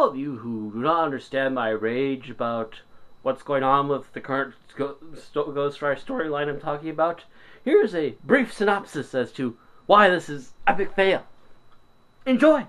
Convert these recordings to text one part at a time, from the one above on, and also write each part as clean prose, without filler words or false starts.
all of you who do not understand my rage about what's going on with the current Ghost Rider storyline I'm talking about, here's a brief synopsis as to why this is epic fail. Enjoy!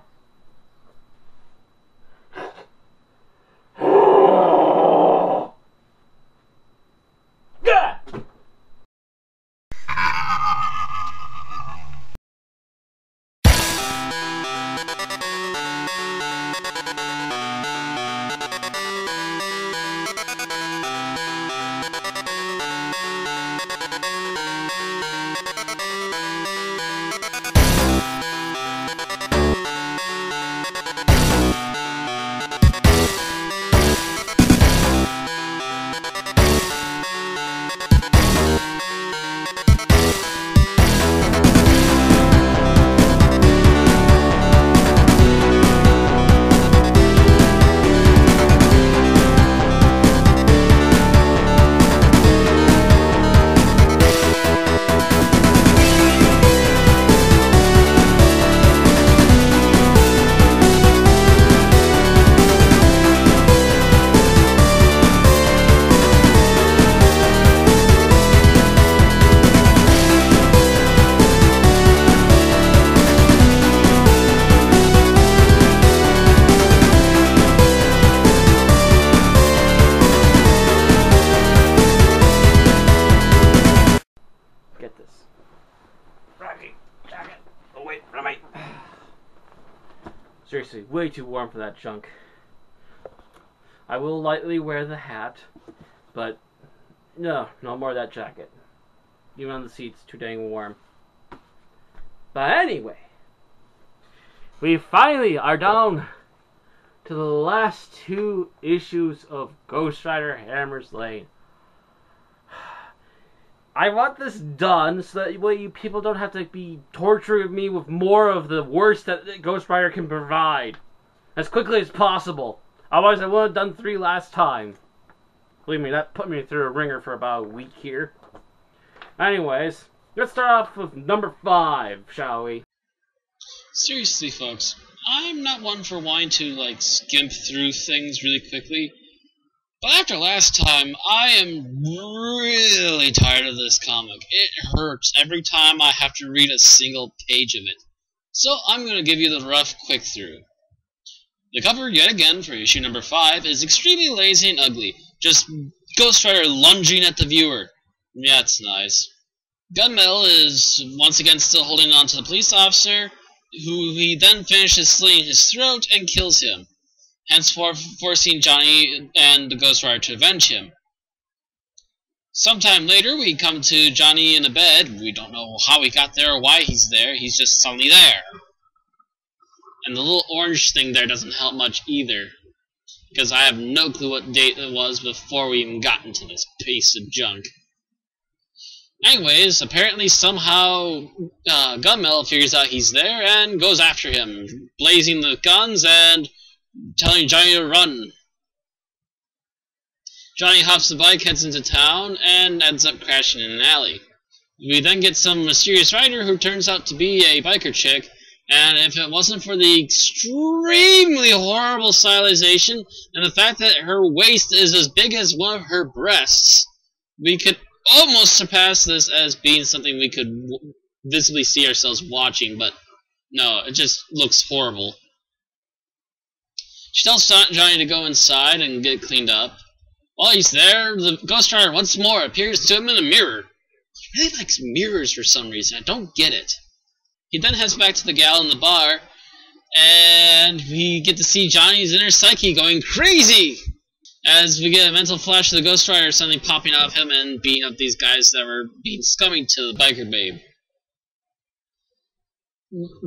Get this. Rocky, jacket. Oh wait, roommate. Seriously, way too warm for that junk. I will lightly wear the hat, but no more of that jacket. Even on the seats, too dang warm. But anyway, we finally are down to the last 2 issues of Ghost Rider Hammer's Lane. I want this done so that way you people don't have to be torturing me with more of the worst that Ghost Rider can provide as quickly as possible. Otherwise, I would have done 3 last time. Believe me, that put me through a ringer for about a week here. Anyways, let's start off with number 5, shall we? Seriously, folks, I'm not one for wanting to, skimp through things really quickly. But after last time, I am really tired of this comic. It hurts every time I have to read a single page of it. So I'm going to give you the rough quick through. The cover, yet again, for issue number 5, is extremely lazy and ugly. Just Ghost Rider lunging at the viewer. Yeah, it's nice. Gunmetal is once again still holding on to the police officer, who he then finishes slitting his throat and kills him, henceforth forcing Johnny and the Ghost Rider to avenge him. Sometime later, we come to Johnny in a bed. We don't know how he got there or why he's there. He's just suddenly there. And the little orange thing there doesn't help much either, because I have no clue what date it was before we even got into this piece of junk. Anyways, apparently somehow Gunmetal figures out he's there and goes after him, blazing the guns and telling Johnny to run. Johnny hops the bike, heads into town, and ends up crashing in an alley. We then get some mysterious rider who turns out to be a biker chick, and if it wasn't for the extremely horrible stylization and the fact that her waist is as big as one of her breasts, we could almost surpass this as being something we could visibly see ourselves watching, but no, it just looks horrible. She tells Johnny to go inside and get cleaned up. While he's there, the Ghost Rider once more appears to him in a mirror. He really likes mirrors for some reason. I don't get it. He then heads back to the gal in the bar, and we get to see Johnny's inner psyche going crazy, as we get a mental flash of the Ghost Rider suddenly popping out of him and beating up these guys that were being scummy to the biker babe.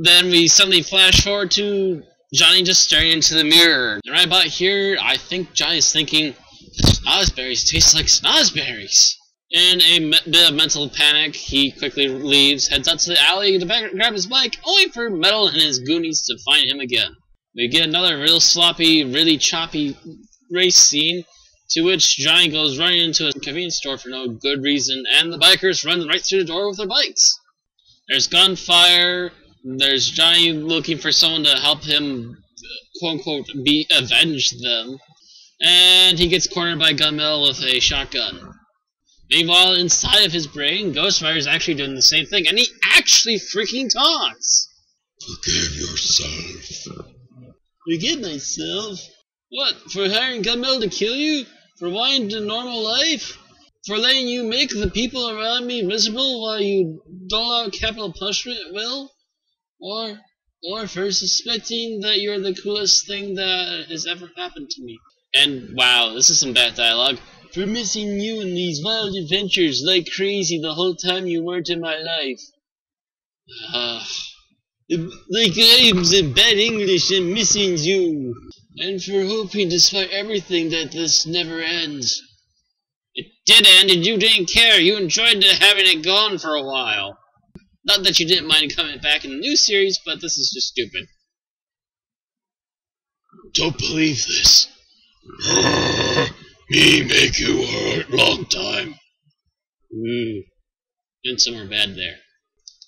Then we suddenly flash forward to Johnny just staring into the mirror. And right about here, I think Johnny's thinking, snozberries taste like snozberries. In a bit of mental panic, he quickly leaves, heads out to the alley to grab his bike, only for Metal and his goonies to find him again. We get another real sloppy, really choppy race scene, to which Johnny goes running into a convenience store for no good reason, and the bikers run right through the door with their bikes. There's gunfire, there's Johnny looking for someone to help him quote-unquote, avenge them. And he gets cornered by Gunmetal with a shotgun. Meanwhile, inside of his brain, Ghost Rider is actually doing the same thing, and he actually freaking talks! Forgive yourself. Forgive myself? What, for hiring Gunmetal to kill you? For wanting a normal life? For letting you make the people around me miserable while you dole out capital punishment at will? Or for suspecting that you're the coolest thing that has ever happened to me? And wow, this is some bad dialogue. For missing you in these wild adventures like crazy the whole time you weren't in my life. Like I'm in bad English and missing you. And for hoping despite everything that this never ends. It did end and you didn't care. You enjoyed having it gone for a while. Not that you didn't mind coming back in the new series, but this is just stupid. Don't believe this. Me make you hurt long time. Been somewhere bad there.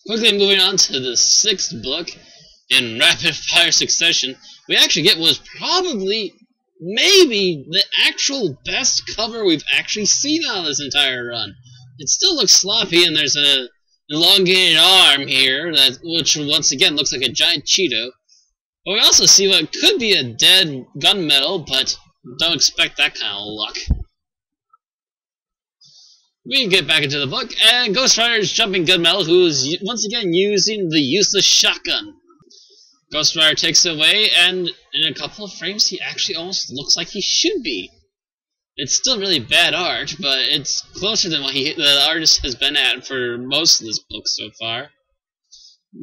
Quickly moving on to the 6th book, in rapid fire succession, we actually get what was probably, maybe, the actual best cover we've actually seen on this entire run. It still looks sloppy, and there's a elongated arm here, which once again looks like a giant Cheeto. But we also see what could be a dead Gunmetal, but don't expect that kind of luck. We get back into the book, and Ghost Rider is jumping Gunmetal, who is once again using the useless shotgun. Ghost Rider takes it away, and in a couple of frames, he actually almost looks like he should be. It's still really bad art, but it's closer than what the artist has been at for most of this book so far.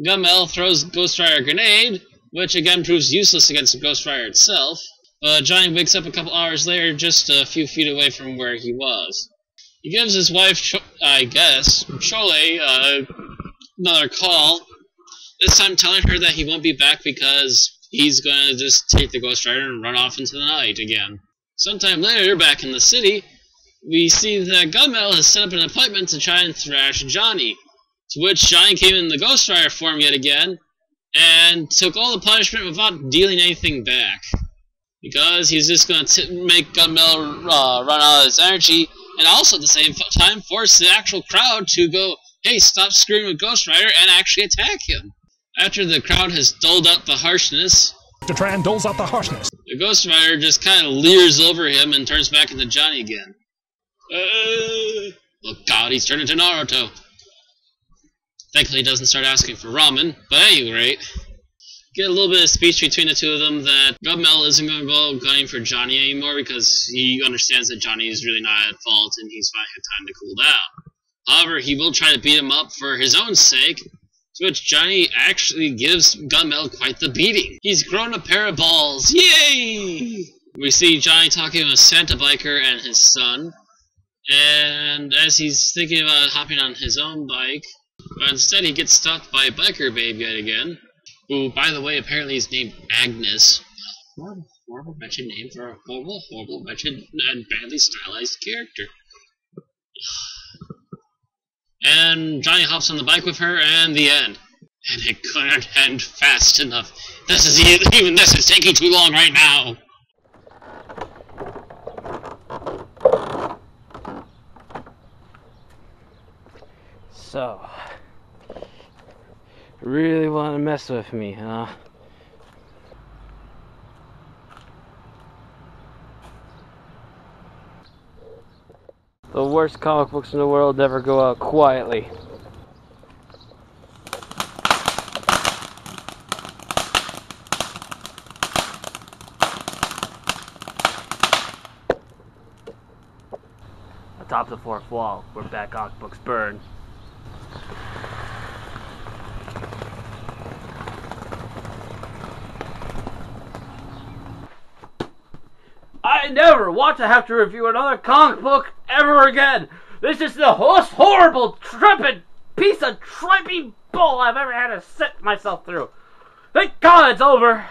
Gunmetal throws Ghost Rider a grenade, which again proves useless against Ghost Rider itself. But Johnny wakes up a couple hours later, just a few feet away from where he was. He gives his wife, Chole, another call, this time telling her that he won't be back because he's going to just take the Ghost Rider and run off into the night again. Sometime later, back in the city, we see that Gunmetal has set up an appointment to try and thrash Johnny, to which Johnny came in the Ghost Rider form yet again, and took all the punishment without dealing anything back. Because he's just going to make Gunmetal run out of his energy, and also at the same time force the actual crowd to go, hey, stop screwing with Ghost Rider, and actually attack him. After the crowd has doled out the harshness, the Ghost Rider just kind of leers over him and turns back into Johnny again. Look out, he's turned into Naruto. Thankfully he doesn't start asking for ramen, but at any rate, get a little bit of speech between the two of them that Gunmetal isn't going to go gunning for Johnny anymore because he understands that Johnny is really not at fault and he's finally had time to cool down. However, he will try to beat him up for his own sake, to which Johnny actually gives Gunmetal quite the beating. He's grown a pair of balls. Yay! We see Johnny talking with Santa Biker and his son, and as he's thinking about hopping on his own bike, but instead he gets stopped by Biker Babe yet again, who, by the way, apparently is named Agnes. What a horrible, wretched name for a horrible, wretched, and badly stylized character. And Johnny hops on the bike with her, and the end. And it couldn't end fast enough. Even this is taking too long right now. So, really want to mess with me, huh? The worst comic books in the world never go out quietly. Atop the 4th wall, where bad comic books burn. I never want to have to review another comic book ever again. This is the most horrible, tripping piece of trippy bull I've ever had to sit myself through. Thank God it's over.